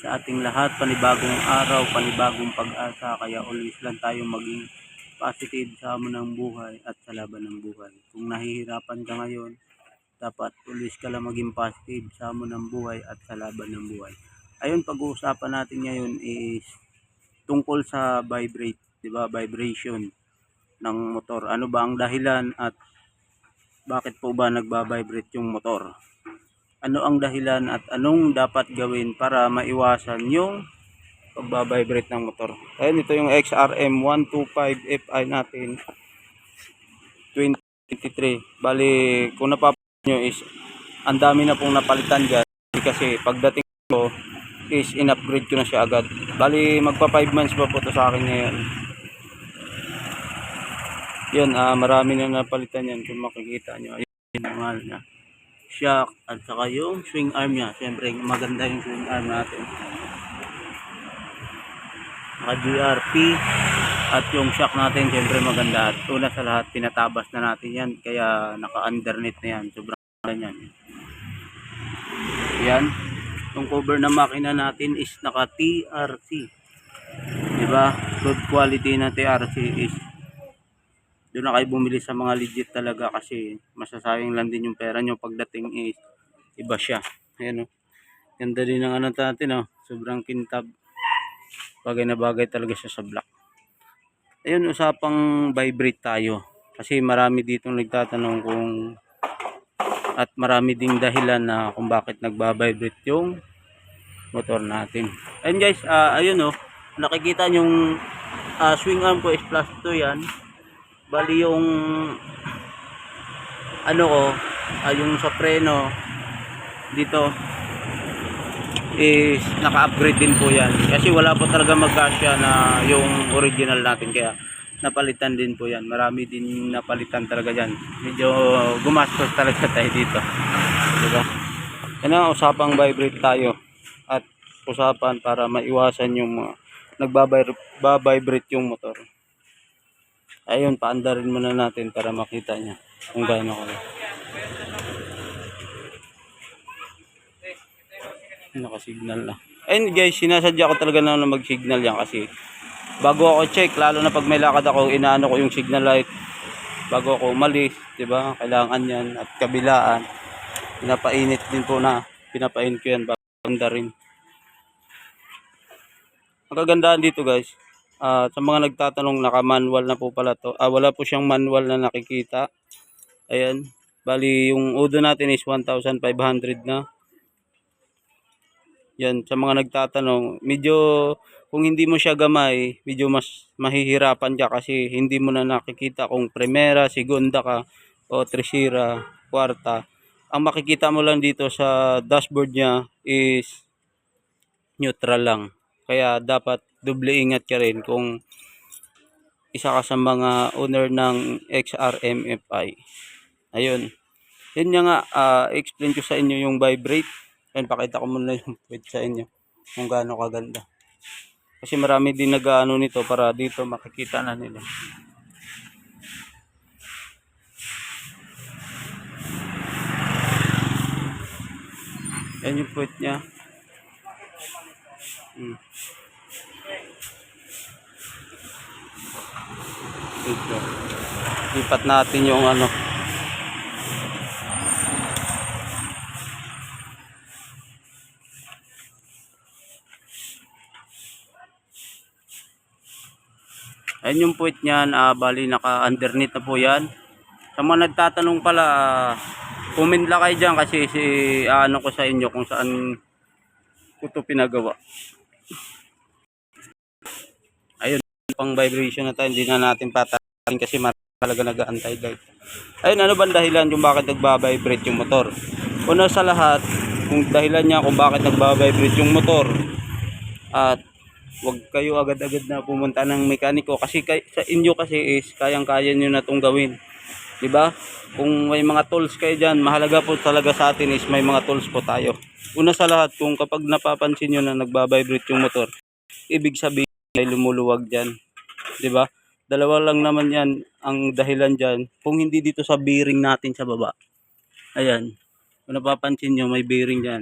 sa ating lahat. Panibagong araw, panibagong pag-asa, kaya always lang tayo maging positive sa hamon ng buhay at sa laban ng buhay. Kung nahihirapan ka ngayon, dapat always ka lang maging positive sa hamon ng buhay at sa laban ng buhay. Ayun, pag-uusapan natin ngayon is tungkol sa vibrate, 'di ba? Vibration ng motor. Ano ba ang dahilan at bakit po ba nagba-vibrate yung motor? Ano ang dahilan at anong dapat gawin para maiwasan yung pagbabibrate ng motor? Ayun, ito yung XRM 125 Fi natin 2023. Bali, kung napapansin nyo is ang dami na pong napalitan dyan kasi pagdating ko is in-upgrade ko na siya agad. Bali, magpa 5 months pa po ito sa akin ngayon. Yun, marami na napalitan yan kung makikita nyo. Ayun yung mahal niya, shock at saka yung swing arm niya. Siyempre maganda yung swing arm natin, naka GRP, at yung shock natin siyempre maganda. At una sa lahat, pinatabas na natin yan, kaya naka underneath na yan. Sobrang ganda yan. Yan, yung cover na makina natin is naka TRC, diba? Good quality na TRC. Is doon na kayo bumili sa mga legit talaga, kasi masasayang lang din yung pera nyo pagdating is iba siya. Ayan, oh. Ganda din ng ano natin, oh. Sobrang kintab. Bagay na bagay talaga siya sa black. Ayun, usapang vibrate tayo. Kasi marami dito nagtatanong kung, at marami ding dahilan na kung bakit nagba-vibrate yung motor natin. Ayun guys, ayun, oh. Nakikita yung swing arm ko is plus 2 yan. Bali yung ano ko, yung sa preno dito is naka-upgrade din po yan, kasi wala po talaga magkasya na yung original natin, kaya napalitan din po yan. Marami din napalitan talaga yan. Medyo gumastos talaga tayo dito, diba? Yan ang usapang vibrate tayo, at usapan para maiwasan yung mga nagbabibrate yung motor. Ayun, paandarin muna natin para makita niya kung gaano ka. Naka-signal na. Ayun guys, sinasadya ko talaga na mag-signal yan, kasi bago ako check, lalo na pag may lakad ako, inaano ko yung signal light bago ako umalis, diba? Kailangan yan. At kabilaan, pinapainit din po na, pinapain ko yan bago andarin. Ang kagandahan dito guys, sa mga nagtatanong, naka-manual na po pala to. Wala po siyang manual na nakikita. Ayan. Bali, yung odo natin is 1,500 na. Yan, sa mga nagtatanong, medyo kung hindi mo siya gamay, medyo mas mahihirapan ka, kasi hindi mo na nakikita kung primera, segunda ka o tresira, kwarta. Ang makikita mo lang dito sa dashboard niya is neutral lang. Kaya dapat doble ingat ka rin kung isa ka sa mga owner ng XRM Fi. Ayun. Yun nga, explain ko sa inyo yung vibrate. Ayun, pakita ko muna yung tweet sa inyo kung gaano kaganda. Kasi marami din nag-ano nito para dito makikita na nila. Yan yung tweet niya. Ito. Lipat natin yung ano. Ayun yung puwet niyan, bali naka-underneath na po yan. Sa mga nagtatanong pala, comment lang kayo dyan, kasi ano ko sa inyo kung saan ko ito pinagawa. Ayun, pang vibration na tayo, hindi na natin patayin kasi talaga nag-aantay guys. Ayun, ano ba dahilan yung bakit nagba-vibrate yung motor? Una sa lahat, kung dahilan niya kung bakit nagba-vibrate yung motor, at wag kayo agad-agad na pumunta ng mekaniko, kasi sa inyo kasi is kayang-kaya niyo na itong gawin, di ba? Kung may mga tools kayo diyan, mahalaga po talaga sa atin is may mga tools po tayo. Una sa lahat, kung kapag napapansin niyo na nagba-vibrate yung motor, ibig sabihin ay lumuluwag diyan, di ba? Dalawa lang naman yan ang dahilan diyan. Kung hindi dito sa bearing natin sa baba, ayan, kung napapansin niyo may bearing diyan,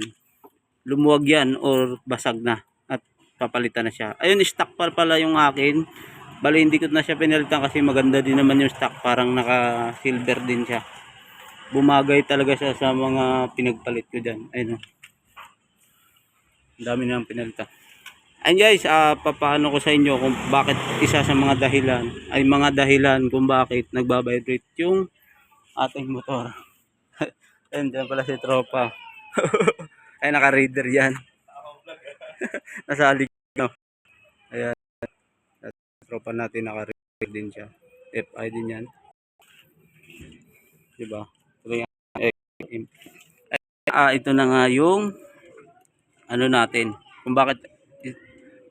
lumuwag yan or basag na. papalitan na siya. Ayun, stock pa pala yung akin. Bali hindi ko na siya pinalitan kasi maganda din naman yung stock, parang naka silver din siya. Bumagay talaga siya sa mga pinagpalit ko dyan. Ayun, ang dami nang pinalitan. And guys, papaano ko sa inyo kung bakit isa sa mga dahilan kung bakit nagbabibrate yung ating motor. Ayun, dyan pala si tropa. Ay, naka-reader yan. Nasa alig, no? Ayan, tropa natin, naka-reader din siya. FI din yan. Diba? Ito na nga yung ano natin, kung bakit,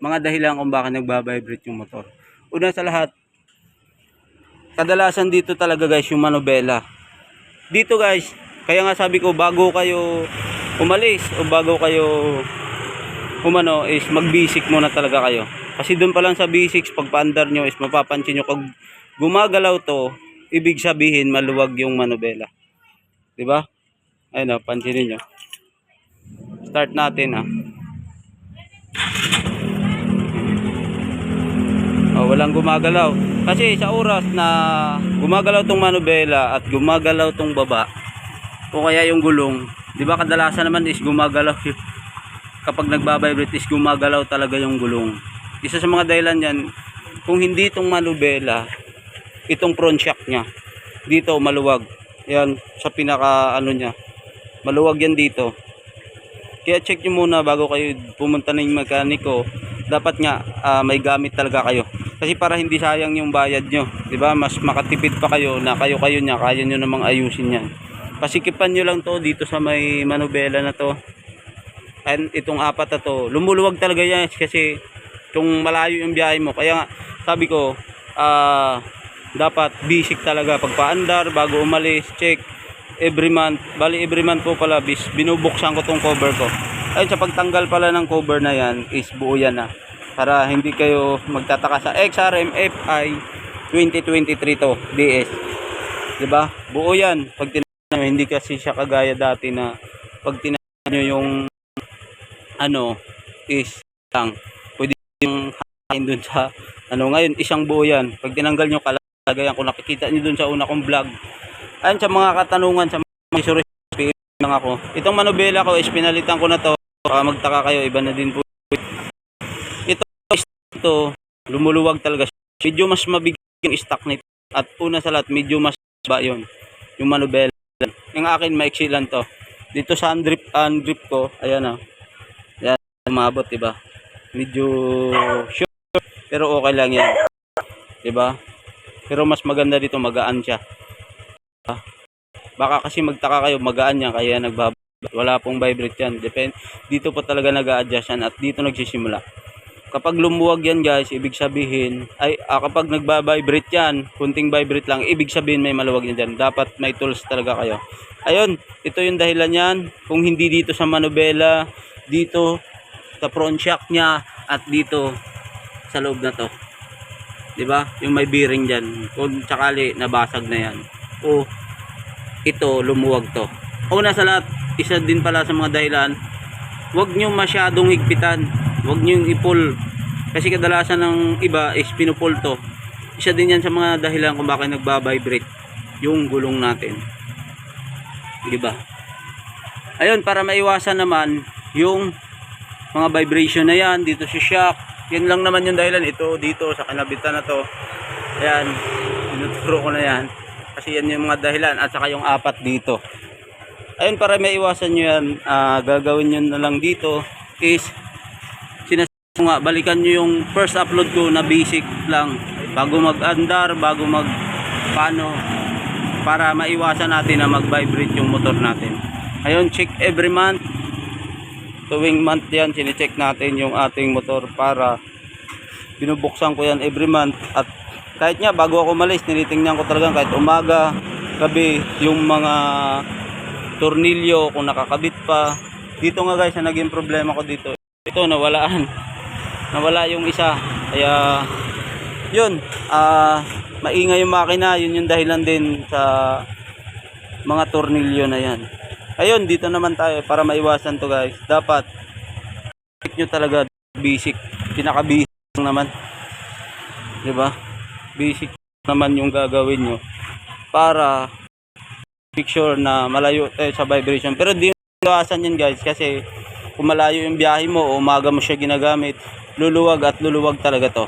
mga dahilan kung bakit nagbabibrate yung motor. Una sa lahat, kadalasan dito talaga guys yung manubela. Dito guys, kaya nga sabi ko bago kayo umalis o bago kayo umano is mag-basic muna talaga kayo. Kasi doon pa lang sa basics, pag paandar nyo is mapapansin nyo pag gumagalaw to, ibig sabihin maluwag yung manubela. Diba? Ayun o, pansinin nyo. Start natin ha. Walang gumagalaw. Kasi sa oras na gumagalaw tong manubela at gumagalaw tong baba o kaya yung gulong, di ba kadalasan naman is gumagalaw kapag nagbabibrate is gumagalaw talaga yung gulong. Isa sa mga dahilan yan, kung hindi itong manubela, itong front shock nya dito maluwag. Yan sa pinaka ano nya, maluwag yan dito. Kaya check nyo muna bago kayo pumunta ng mekaniko. Dapat nga may gamit talaga kayo. Kasi para hindi sayang yung bayad nyo. Diba? Mas makatipid pa kayo na kayo-kayo nya. Kaya nyo namang ayusin yan. Pasikipan nyo lang to dito sa may manubela na to. And itong apat na to. Lumuluwag talaga yan. Kasi itong malayo yung biyahe mo. Kaya nga sabi ko dapat basic talaga. Pagpaandar bago umalis. Check. Every month. Bali every month po pala binubuksan ko tong cover ko. Ayun, sa pagtanggal pala ng cover na yan is buo yan na. Para hindi kayo magtataka sa XRM FI 2023 to DS. Diba? Buo yan. Pag tinanong nyo, hindi kasi siya kagaya dati na pag tinanong nyo yung ano is lang. Pwede yung hain dun sa ano. Ngayon, isang buo yan. Pag tinanggal nyo kalagayan, kung nakikita nyo dun sa una kong vlog. Ayun, sa mga katanungan, sa mga isuri lang ako. Itong manubela ko is pinalitan ko na to. Magtaka kayo, iba na din po. Ito lumuluwag talaga siya. Medyo mas mabigat yung stock nito. At una sa lahat, medyo mas ba yun. Yung manubela. Yung akin, maiksi lang to. Dito sa undrip ko, ayan o. Ayan, umabot, diba? Medyo sure. Pero okay lang yan. Diba? Pero mas maganda dito, magaan siya. Baka kasi magtaka kayo, magaan yan, kaya wala pong vibrate yan. Dito po talaga nag-a-adjust yan at dito nagsisimula. Kapag lumuwag yan guys, ibig sabihin, kapag nagba-vibrate yan, kunting vibrate lang, ibig sabihin may maluwag yan dyan. Dapat may tools talaga kayo. Ayun, ito yung dahilan yan. Kung hindi dito sa manubela, dito sa front shock nya, at dito sa loob na to. Diba? Yung may bearing dyan. Kung sakali, nabasag na yan. O, ito, lumuwag to. Una sa lahat, isa din pala sa mga dahilan, huwag nyo masyadong higpitan. Huwag nyo yung i-pull. Kasi kadalasan ng iba is pinupull to. Isa din yan sa mga dahilan kung bakit nagbabibrate yung gulong natin. Diba? Ayun, para maiwasan naman yung mga vibration na yan dito sa shock. Yan lang naman yung dahilan. Ito dito sa kinabitan na to. Ayan, tinuturo ko na yan. Kasi yan yung mga dahilan. At saka yung apat dito. Ayun, para maiwasan nyo yan, gagawin nyo na lang dito is nga, balikan nyo yung first upload ko na basic lang bago mag-andar, bago paano, para maiwasan natin na mag-vibrate yung motor natin. Ayun, check every month, tuwing month yan, sine-check natin yung ating motor para binubuksan ko yan every month. At kahit nga bago ako umalis, tinitingnan ko talaga kahit umaga, gabi, yung mga tornilyo kung nakakabit pa. Dito nga guys, na naging problema ko dito, ito nawala yung isa, kaya yun, maingay yung makina. Yun yung dahilan din sa mga tornilyo na yan. Ayun, dito naman tayo para maiwasan to guys. Dapat check nyo talaga basic pinaka-basic lang naman. 'Di ba? Basic naman yung gagawin nyo para make sure na malayo tayo sa vibration. Pero di iwasan yan guys, kasi kung malayo yung biyahe mo o umaga mo siya ginagamit, luluwag at luluwag talaga to.